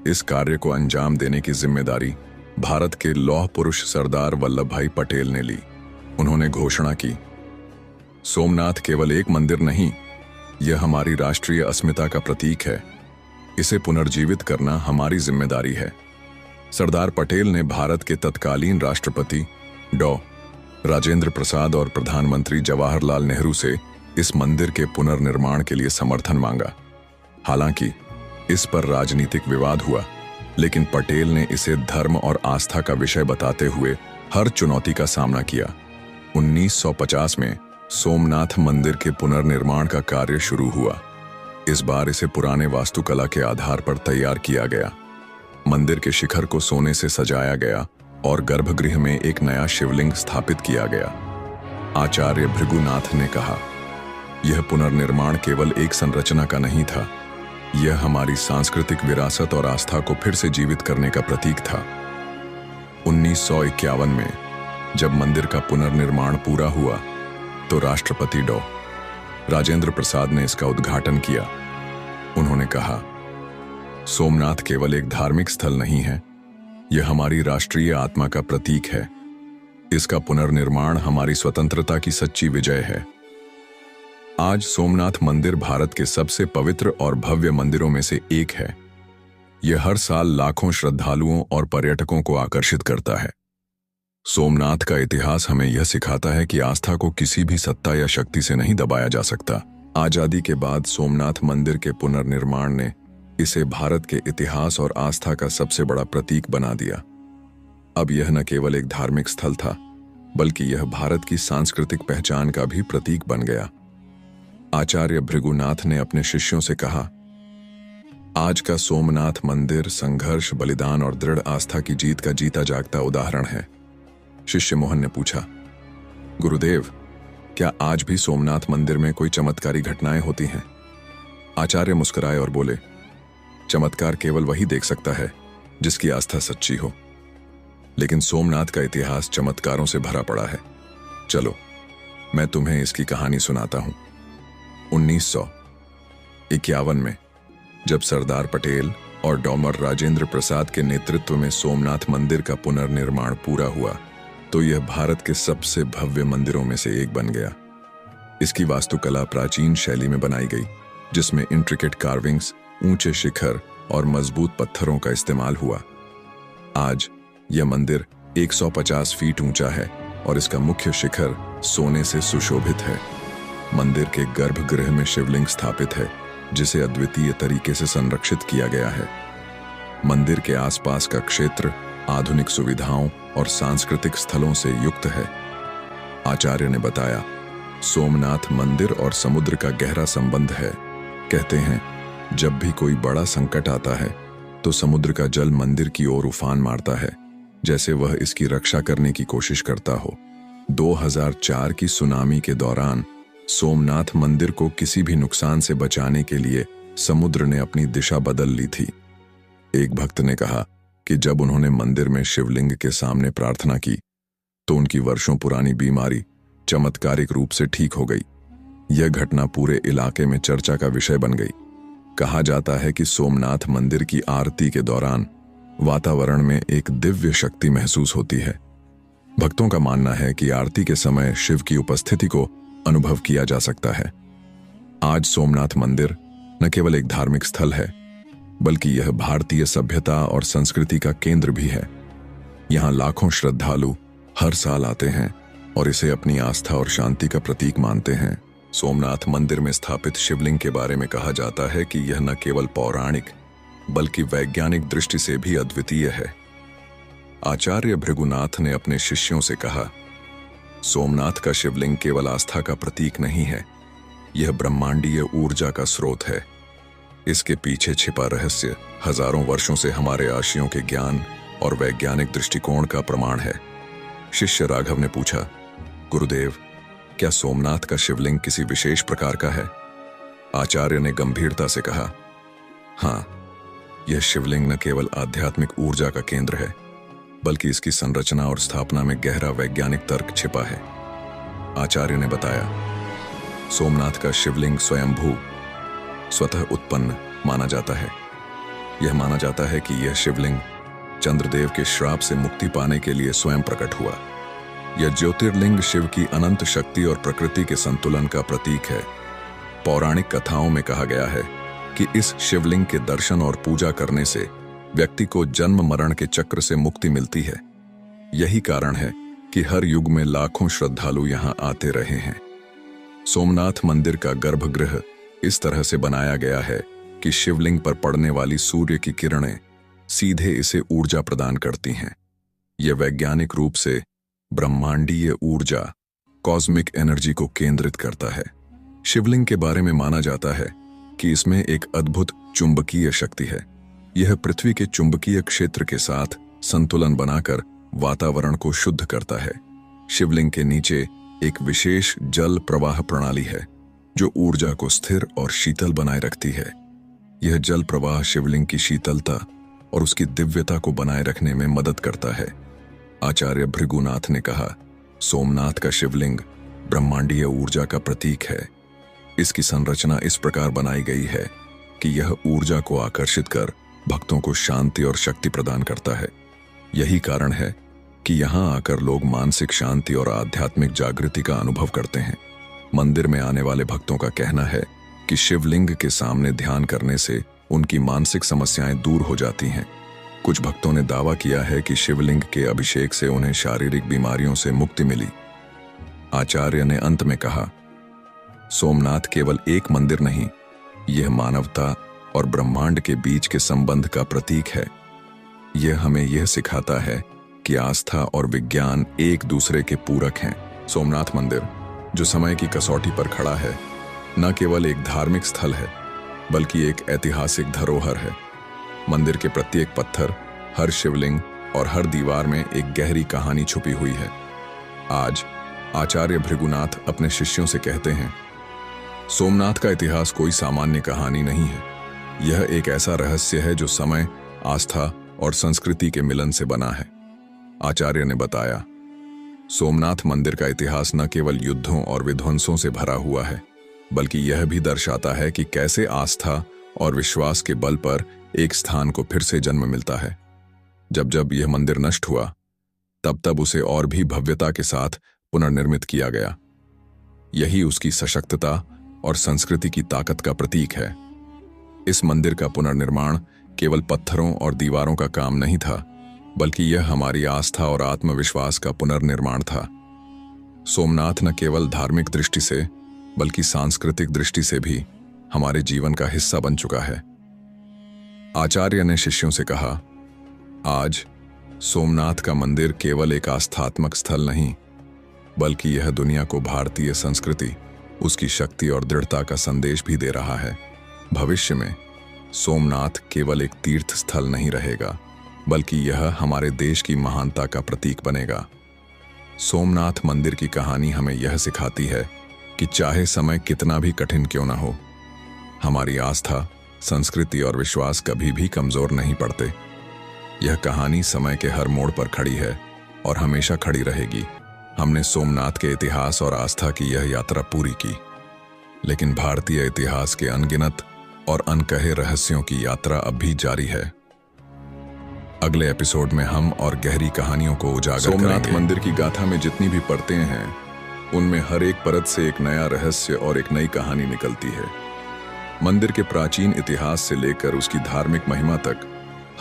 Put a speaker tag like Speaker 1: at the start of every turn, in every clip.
Speaker 1: इस कार्य को अंजाम देने की जिम्मेदारी भारत के लौह पुरुष सरदार वल्लभ भाई पटेल ने ली। उन्होंने घोषणा की, सोमनाथ केवल एक मंदिर नहीं, यह हमारी राष्ट्रीय अस्मिता का प्रतीक है। इसे पुनर्जीवित करना हमारी जिम्मेदारी है। सरदार पटेल ने भारत के तत्कालीन राष्ट्रपति डॉ. राजेंद्र प्रसाद और प्रधानमंत्री जवाहरलाल नेहरू से इस मंदिर के पुनर्निर्माण के लिए समर्थन मांगा। हालांकि इस पर राजनीतिक विवाद हुआ, लेकिन पटेल ने इसे धर्म और आस्था का विषय बताते हुए हर चुनौती का सामना किया। 1950 में सोमनाथ मंदिर के पुनर्निर्माण का कार्य शुरू हुआ। इस बार इसे पुराने वास्तुकला के आधार पर तैयार किया गया। मंदिर के शिखर को सोने से सजाया गया और गर्भगृह में एक नया शिवलिंग स्थापित किया गया। आचार्य भृगुनाथ ने कहा, यह पुनर्निर्माण केवल एक संरचना का नहीं था, यह हमारी सांस्कृतिक विरासत और आस्था को फिर से जीवित करने का प्रतीक था। 1951 में जब मंदिर का पुनर्निर्माण पूरा हुआ तो राष्ट्रपति डॉ. राजेंद्र प्रसाद ने इसका उद्घाटन किया। उन्होंने कहा, सोमनाथ केवल एक धार्मिक स्थल नहीं है, यह हमारी राष्ट्रीय आत्मा का प्रतीक है। इसका पुनर्निर्माण हमारी स्वतंत्रता की सच्ची विजय है। आज सोमनाथ मंदिर भारत के सबसे पवित्र और भव्य मंदिरों में से एक है। यह हर साल लाखों श्रद्धालुओं और पर्यटकों को आकर्षित करता है। सोमनाथ का इतिहास हमें यह सिखाता है कि आस्था को किसी भी सत्ता या शक्ति से नहीं दबाया जा सकता। आजादी के बाद सोमनाथ मंदिर के पुनर्निर्माण ने इसे भारत के इतिहास और आस्था का सबसे बड़ा प्रतीक बना दिया। अब यह न केवल एक धार्मिक स्थल था, बल्कि यह भारत की सांस्कृतिक पहचान का भी प्रतीक बन गया। आचार्य भृगुनाथ ने अपने शिष्यों से कहा, आज का सोमनाथ मंदिर संघर्ष, बलिदान और दृढ़ आस्था की जीत का जीता जागता उदाहरण है। शिष्य मोहन ने पूछा, गुरुदेव, क्या आज भी सोमनाथ मंदिर में कोई चमत्कारी घटनाएं होती हैं? आचार्य मुस्कुराए और बोले, चमत्कार केवल वही देख सकता है जिसकी आस्था सच्ची हो, लेकिन सोमनाथ का इतिहास चमत्कारों से भरा पड़ा है। चलो, मैं तुम्हें इसकी कहानी सुनाता हूं। 1951 में जब सरदार पटेल और डॉ. राजेंद्र प्रसाद के नेतृत्व में सोमनाथ मंदिर का पुनर्निर्माण पूरा हुआ तो यह भारत के सबसे भव्य मंदिरों में से एक बन गया। इसकी वास्तुकला प्राचीन शैली में बनाई गई, जिसमें इंट्रिकेट कार्विंग्स, ऊंचे शिखर और मजबूत पत्थरों का इस्तेमाल हुआ। आज यह मंदिर 150 फीट ऊंचा है और इसका मुख्य शिखर सोने से सुशोभित है। मंदिर के गर्भगृह में शिवलिंग स्थापित है, जिसे अद्वितीय तरीके से संरक्षित किया गया है। मंदिर के आसपास का क्षेत्र आधुनिक सुविधाओं और सांस्कृतिक स्थलों से युक्त है। आचार्य ने बताया, सोमनाथ मंदिर और समुद्र का गहरा संबंध है। कहते हैं, जब भी कोई बड़ा संकट आता है तो समुद्र का जल मंदिर की ओर उफान मारता है, जैसे वह इसकी रक्षा करने की कोशिश करता हो। 2004 की सुनामी के दौरान सोमनाथ मंदिर को किसी भी नुकसान से बचाने के लिए समुद्र ने अपनी दिशा बदल ली थी। एक भक्त ने कहा कि जब उन्होंने मंदिर में शिवलिंग के सामने प्रार्थना की तो उनकी वर्षों पुरानी बीमारी चमत्कारिक रूप से ठीक हो गई। यह घटना पूरे इलाके में चर्चा का विषय बन गई। कहा जाता है कि सोमनाथ मंदिर की आरती के दौरान वातावरण में एक दिव्य शक्ति महसूस होती है। भक्तों का मानना है कि आरती के समय शिव की उपस्थिति को अनुभव किया जा सकता है। आज सोमनाथ मंदिर न केवल एक धार्मिक स्थल है, बल्कि यह भारतीय सभ्यता और संस्कृति का केंद्र भी है। यहाँ लाखों श्रद्धालु हर साल आते हैं और इसे अपनी आस्था और शांति का प्रतीक मानते हैं। सोमनाथ मंदिर में स्थापित शिवलिंग के बारे में कहा जाता है कि यह न केवल पौराणिक बल्कि वैज्ञानिक दृष्टि से भी अद्वितीय है। आचार्य भृगुनाथ ने अपने शिष्यों से कहा, सोमनाथ का शिवलिंग केवल आस्था का प्रतीक नहीं है, यह ब्रह्मांडीय ऊर्जा का स्रोत है। इसके पीछे छिपा रहस्य हजारों वर्षों से हमारे आर्षियों के ज्ञान और वैज्ञानिक दृष्टिकोण का प्रमाण है। शिष्य राघव ने पूछा, गुरुदेव, क्या सोमनाथ का शिवलिंग किसी विशेष प्रकार का है? आचार्य ने गंभीरता से कहा, हाँ, यह शिवलिंग न केवल आध्यात्मिक ऊर्जा का केंद्र है, बल्कि इसकी संरचना और स्थापना में गहरा वैज्ञानिक तर्क छिपा है। आचार्य ने बताया, सोमनाथ का शिवलिंग स्वयंभू, स्वतः उत्पन्न माना जाता है। यह माना जाता है कि यह शिवलिंग चंद्रदेव के श्राप से मुक्ति पाने के लिए स्वयं प्रकट हुआ। यह ज्योतिर्लिंग शिव की अनंत शक्ति और प्रकृति के संतुलन का प्रतीक है। पौराणिक कथाओं में कहा गया है कि इस शिवलिंग के दर्शन और पूजा करने से व्यक्ति को जन्म मरण के चक्र से मुक्ति मिलती है। यही कारण है कि हर युग में लाखों श्रद्धालु यहाँ आते रहे हैं। सोमनाथ मंदिर का गर्भगृह इस तरह से बनाया गया है कि शिवलिंग पर पड़ने वाली सूर्य की किरणें सीधे इसे ऊर्जा प्रदान करती हैं। यह वैज्ञानिक रूप से ब्रह्मांडीय ऊर्जा, कॉस्मिक एनर्जी को केंद्रित करता है। शिवलिंग के बारे में माना जाता है कि इसमें एक अद्भुत चुंबकीय शक्ति है। यह पृथ्वी के चुंबकीय क्षेत्र के साथ संतुलन बनाकर वातावरण को शुद्ध करता है। शिवलिंग के नीचे एक विशेष जल प्रवाह प्रणाली है जो ऊर्जा को स्थिर और शीतल बनाए रखती है। यह जल प्रवाह शिवलिंग की शीतलता और उसकी दिव्यता को बनाए रखने में मदद करता है। आचार्य भृगुनाथ ने कहा, सोमनाथ का शिवलिंग ब्रह्मांडीय ऊर्जा का प्रतीक है। इसकी संरचना इस प्रकार बनाई गई है कि यह ऊर्जा को आकर्षित कर भक्तों को शांति और शक्ति प्रदान करता है। यही कारण है कि यहाँ आकर लोग मानसिक शांति और आध्यात्मिक जागृति का अनुभव करते हैं। मंदिर में आने वाले भक्तों का कहना है कि शिवलिंग के सामने ध्यान करने से उनकी मानसिक समस्याएं दूर हो जाती हैं। कुछ भक्तों ने दावा किया है कि शिवलिंग के अभिषेक से उन्हें शारीरिक बीमारियों से मुक्ति मिली। आचार्य ने अंत में कहा, सोमनाथ केवल एक मंदिर नहीं, यह मानवता और ब्रह्मांड के बीच के संबंध का प्रतीक है। यह हमें यह सिखाता है कि आस्था और विज्ञान एक दूसरे के पूरक हैं। सोमनाथ मंदिर, जो समय की कसौटी पर खड़ा है, न केवल एक धार्मिक स्थल है बल्कि एक ऐतिहासिक धरोहर है। मंदिर के प्रत्येक पत्थर, हर शिवलिंग और हर दीवार में एक गहरी कहानी छुपी हुई है। आज आचार्य भृगुनाथ अपने शिष्यों से कहते हैं, सोमनाथ का इतिहास कोई सामान्य कहानी नहीं है। यह एक ऐसा रहस्य है जो समय, आस्था और संस्कृति के मिलन से बना है। आचार्य ने बताया, सोमनाथ मंदिर का इतिहास न केवल युद्धों और विध्वंसों से भरा हुआ है बल्कि यह भी दर्शाता है कि कैसे आस्था और विश्वास के बल पर एक स्थान को फिर से जन्म मिलता है। जब जब यह मंदिर नष्ट हुआ तब तब उसे और भी भव्यता के साथ पुनर्निर्मित किया गया। यही उसकी सशक्तता और संस्कृति की ताकत का प्रतीक है। इस मंदिर का पुनर्निर्माण केवल पत्थरों और दीवारों का काम नहीं था बल्कि यह हमारी आस्था और आत्मविश्वास का पुनर्निर्माण था। सोमनाथ न केवल धार्मिक दृष्टि से बल्कि सांस्कृतिक दृष्टि से भी हमारे जीवन का हिस्सा बन चुका है। आचार्य ने शिष्यों से कहा, आज सोमनाथ का मंदिर केवल एक आस्थात्मक स्थल नहीं बल्कि यह दुनिया को भारतीय संस्कृति, उसकी शक्ति और दृढ़ता का संदेश भी दे रहा है। भविष्य में सोमनाथ केवल एक तीर्थ स्थल नहीं रहेगा बल्कि यह हमारे देश की महानता का प्रतीक बनेगा। सोमनाथ मंदिर की कहानी हमें यह सिखाती है कि चाहे समय कितना भी कठिन क्यों ना हो, हमारी आस्था, संस्कृति और विश्वास कभी भी कमजोर नहीं पड़ते। यह कहानी समय के हर मोड़ पर खड़ी है और हमेशा खड़ी रहेगी। हमने सोमनाथ के इतिहास और आस्था की यह यात्रा पूरी की, लेकिन भारतीय इतिहास के अनगिनत और अनकहे रहस्यों की यात्रा अब भी जारी है। अगले एपिसोड में हम और गहरी कहानियों को उजागर करेंगे। सोमनाथ मंदिर की गाथा में जितनी भी परतें हैं, उनमें हर एक परत से एक नया रहस्य और एक नई कहानी निकलती है। मंदिर के प्राचीन इतिहास से लेकर उसकी धार्मिक महिमा तक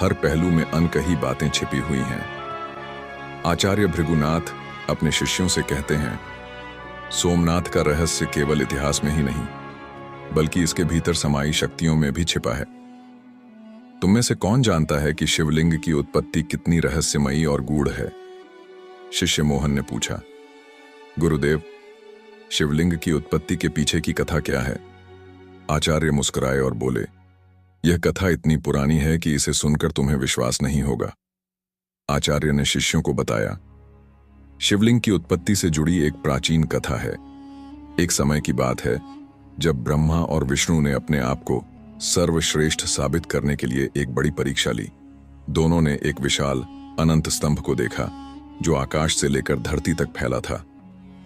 Speaker 1: हर पहलू में अनकही बातें छिपी हुई हैं। आचार्य भृगुनाथ अपने शिष्यों से कहते हैं, सोमनाथ का रहस्य केवल इतिहास में ही नहीं बल्कि इसके भीतर समाई शक्तियों में भी छिपा है। तुम में से कौन जानता है कि शिवलिंग की उत्पत्ति कितनी रहस्यमयी और गूढ़ है? शिष्य मोहन ने पूछा। गुरुदेव, शिवलिंग की उत्पत्ति के पीछे की कथा क्या है? आचार्य मुस्कुराए और बोले, यह कथा इतनी पुरानी है कि इसे सुनकर तुम्हें विश्वास नहीं होगा। आचार्य ने शिष्यों को बताया, शिवलिंग की उत्पत्ति से जुड़ी एक प्राचीन कथा है। एक समय की बात है जब ब्रह्मा और विष्णु ने अपने आप को सर्वश्रेष्ठ साबित करने के लिए एक बड़ी परीक्षा ली। दोनों ने एक विशाल अनंत स्तंभ को देखा जो आकाश से लेकर धरती तक फैला था।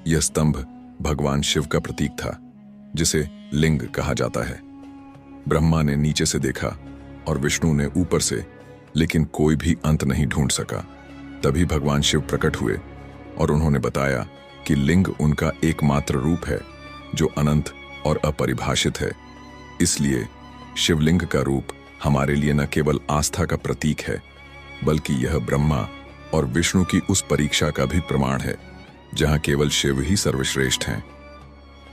Speaker 1: यह स्तंभ भगवान शिव का प्रतीक था, जिसे लिंग कहा जाता है। ब्रह्मा ने नीचे से देखा और विष्णु ने ऊपर से, लेकिन कोई भी अंत नहीं ढूंढ सका। तभी भगवान शिव प्रकट हुए और उन्होंने बताया कि लिंग उनका एकमात्र रूप है जो अनंत और अपरिभाषित है। इसलिए शिवलिंग का रूप हमारे लिए न केवल आस्था का प्रतीक है, बल्कि यह ब्रह्मा और विष्णु की उस परीक्षा का भी प्रमाण है जहां केवल शिव ही सर्वश्रेष्ठ हैं।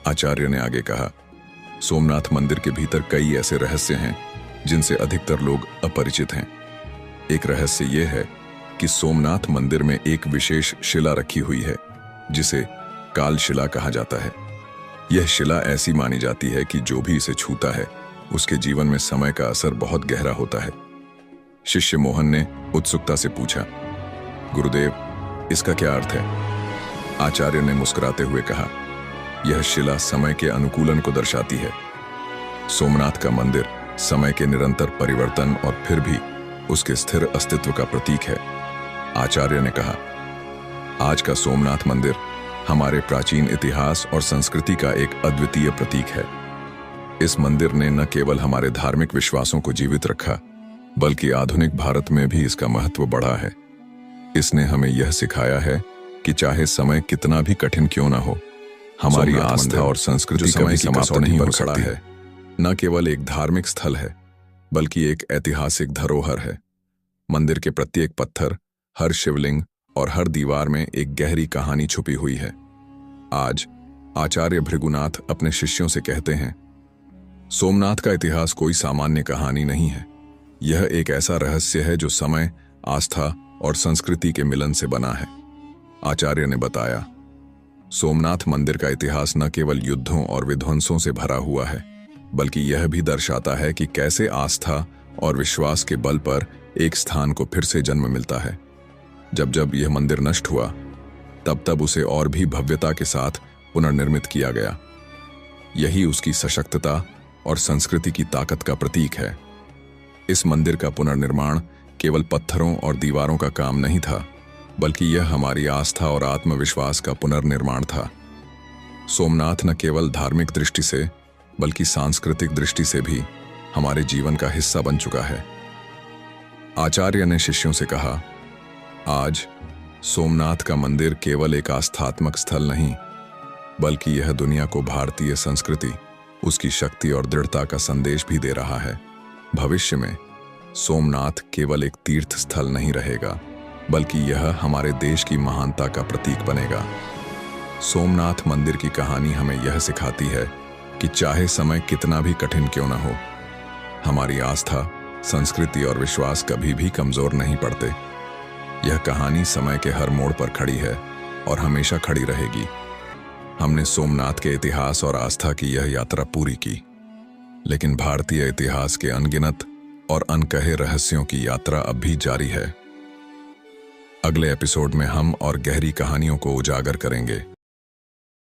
Speaker 1: आचार्य ने आगे कहा, सोमनाथ मंदिर के भीतर कई ऐसे रहस्य हैं जिनसे अधिकतर लोग अपरिचित हैं। एक रहस्य यह है कि सोमनाथ मंदिर में एक विशेष शिला रखी हुई है जिसे काल शिला कहा जाता है। यह शिला ऐसी मानी जाती है कि जो भी इसे छूता है उसके जीवन में समय का असर बहुत गहरा होता है। शिष्य मोहन ने उत्सुकता से पूछा, गुरुदेव, इसका क्या अर्थ है? आचार्य ने मुस्कुराते हुए कहा, यह शिला समय के अनुकूलन को दर्शाती है। सोमनाथ का मंदिर समय के निरंतर परिवर्तन और फिर भी उसके स्थिर अस्तित्व का प्रतीक है। आचार्य ने कहा, आज का सोमनाथ मंदिर हमारे प्राचीन इतिहास और संस्कृति का एक अद्वितीय प्रतीक है। इस मंदिर ने न केवल हमारे धार्मिक विश्वासों को जीवित रखा, बल्कि आधुनिक भारत में भी इसका महत्व बढ़ा है। इसने हमें यह सिखाया है कि चाहे समय कितना भी कठिन क्यों ना हो, हमारी आस्था और संस्कृति कभी समाप्त नहीं हो सकती है। न केवल एक धार्मिक स्थल है, बल्कि एक ऐतिहासिक धरोहर है। मंदिर के प्रत्येक पत्थर, हर शिवलिंग और हर दीवार में एक गहरी कहानी छुपी हुई है। आज आचार्य भृगुनाथ अपने शिष्यों से कहते हैं, सोमनाथ का इतिहास कोई सामान्य कहानी नहीं है। यह एक ऐसा रहस्य है जो समय, आस्था और संस्कृति के मिलन से बना है। आचार्य ने बताया, सोमनाथ मंदिर का इतिहास न केवल युद्धों और विध्वंसों से भरा हुआ है, बल्कि यह भी दर्शाता है कि कैसे आस्था और विश्वास के बल पर एक स्थान को फिर से जन्म मिलता है। जब जब यह मंदिर नष्ट हुआ, तब तब उसे और भी भव्यता के साथ पुनर्निर्मित किया गया। यही उसकी सशक्तता और संस्कृति की ताकत का प्रतीक है। इस मंदिर का पुनर्निर्माण केवल पत्थरों और दीवारों का काम नहीं था, बल्कि यह हमारी आस्था और आत्मविश्वास का पुनर्निर्माण था। सोमनाथ न केवल धार्मिक दृष्टि से, बल्कि सांस्कृतिक दृष्टि से भी हमारे जीवन का हिस्सा बन चुका है। आचार्य ने शिष्यों से कहा, आज सोमनाथ का मंदिर केवल एक आस्थात्मक स्थल नहीं, बल्कि यह दुनिया को भारतीय संस्कृति, उसकी शक्ति और दृढ़ता का संदेश भी दे रहा है। भविष्य में सोमनाथ केवल एक तीर्थ स्थल नहीं रहेगा, बल्कि यह हमारे देश की महानता का प्रतीक बनेगा। सोमनाथ मंदिर की कहानी हमें यह सिखाती है कि चाहे समय कितना भी कठिन क्यों न हो, हमारी आस्था, संस्कृति और विश्वास कभी भी कमजोर नहीं पड़ते। यह कहानी समय के हर मोड़ पर खड़ी है और हमेशा खड़ी रहेगी। हमने सोमनाथ के इतिहास और आस्था की यह यात्रा पूरी की, लेकिन भारतीय इतिहास के अनगिनत और अनकहे रहस्यों की यात्रा अब भी जारी है। अगले एपिसोड में हम और गहरी कहानियों को उजागर करेंगे।